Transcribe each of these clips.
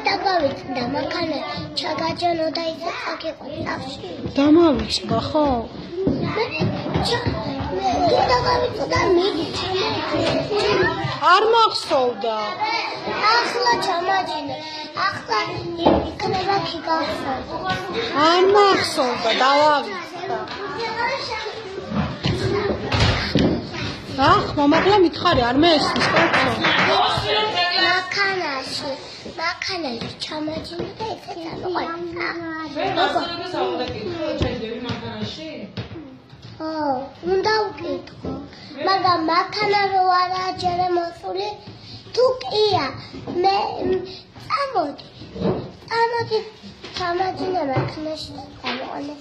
დაგავიწყდა მანქანა ჩაგაჯანო და ისე წაგიყო თავში. დამავიწყდა ხო? მე დაგავიწყდა მიდი. არ მახსოვდა. ახლა ჩამაჯინე. ახლა იქნება ქიგახსოვდა. არ მახსოვდა, დავავიწყდა. ახ, მომაკლა მითხარი, არ მეესმის კაცო. მანქანაში ჩამაჯინე და ისე წავიყო. უნდა ვკითხო. მაგრამ მანქანა რო არაა ჯერე მოსული, თუ კია, მე წამოდი ჩამაჯინე მანქანაში და წავიყო.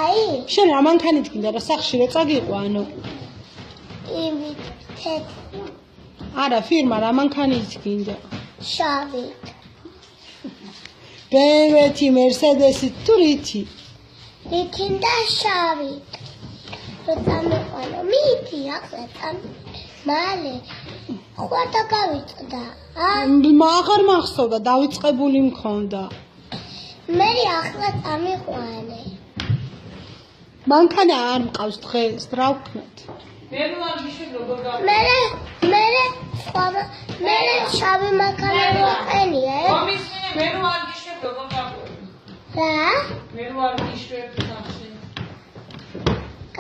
აი, შენ რა მანქანით გინდა რა სახში რო წაგიყო ანუ? იმით თეთრი. არა, ფირმა რა მანქანით გინდა? შავით. BMW-ი, Mercedes-ი თუ რითი? რითინ და შავით. რო წამიყვანო, მიდი ახლა მალე. ხوار დაგავიწყდა. აღარ მახსოვდა, დავიწყებული მქონდა. მე ახლა წამიყვანე. მანქანა არ მყავს დღეს, რა ვქნათ? მე შავი მანქანა რო აყენია, რა?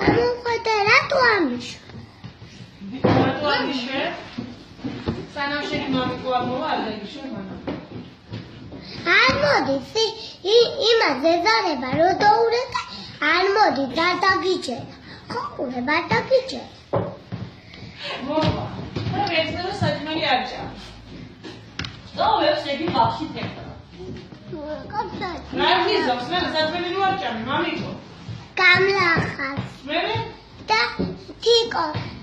გამოყვედა, რატო ამიშვე? არ მოდის, იმაზე ზარება რო დაურეკა, არ მოდის, არ დაგიჯერა. ხო, ყურება, არ დაგიჯერა. გამლახავს. და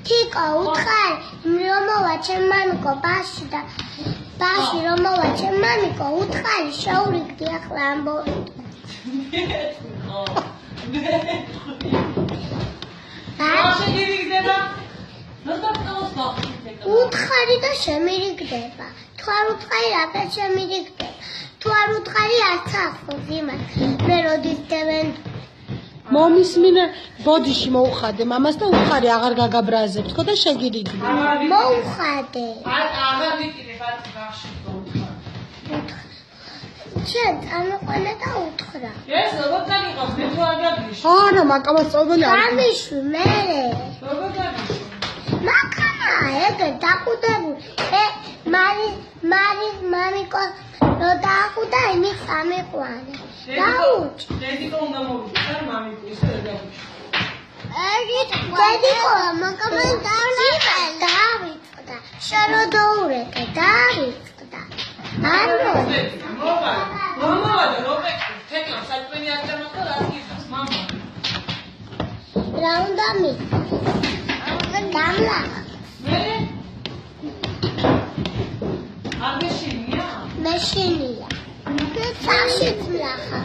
თიკო უთხარი რომ მოვა ჩემ მამიკო ბაში და ბაში რომ მოვა ჩემ მამიკო უთხარი შეურიგდი ახლა ამბობ. უთხარი და შემირიგდება. თუ არ უთხარი რატო შემირიგდება? თუ არ უთხარი არც ახსოვს იმას. მე როდის დევენ მომისმინე ბოდიში მოუხადე მამას და უხარი აღარ გაგაბრაზებ თქო და შეგირიგდი. მოუხადე. აღარ ვიკიდებ არც ბავშვი. შენ წამიყვანე და უთხრა. ეს როგორ წამიყავს? მე თუ არ გაგიშვი. არა, მაკამას წობელი არ. გამიშვი მე. როგორ გაგიშვი? მანქანა ეგ დაყუდებული. მამიკო რო დააყუდა იმის წამიყვანე. დაუჭ. დედიკო უნდა მოვიდე, მამიკო ისე დაუჭ. დედიკო მანქანა დავიწყდა. შარო დაურეკე, დავიწყდა. არ მოვა და რობეკი, თეთრ საჭმელი არ დამოყვა, რა გიხავს, მამა. რა უნდა მი? გამლა. მე? არ მეშინია? მეშინია. საში წლახა.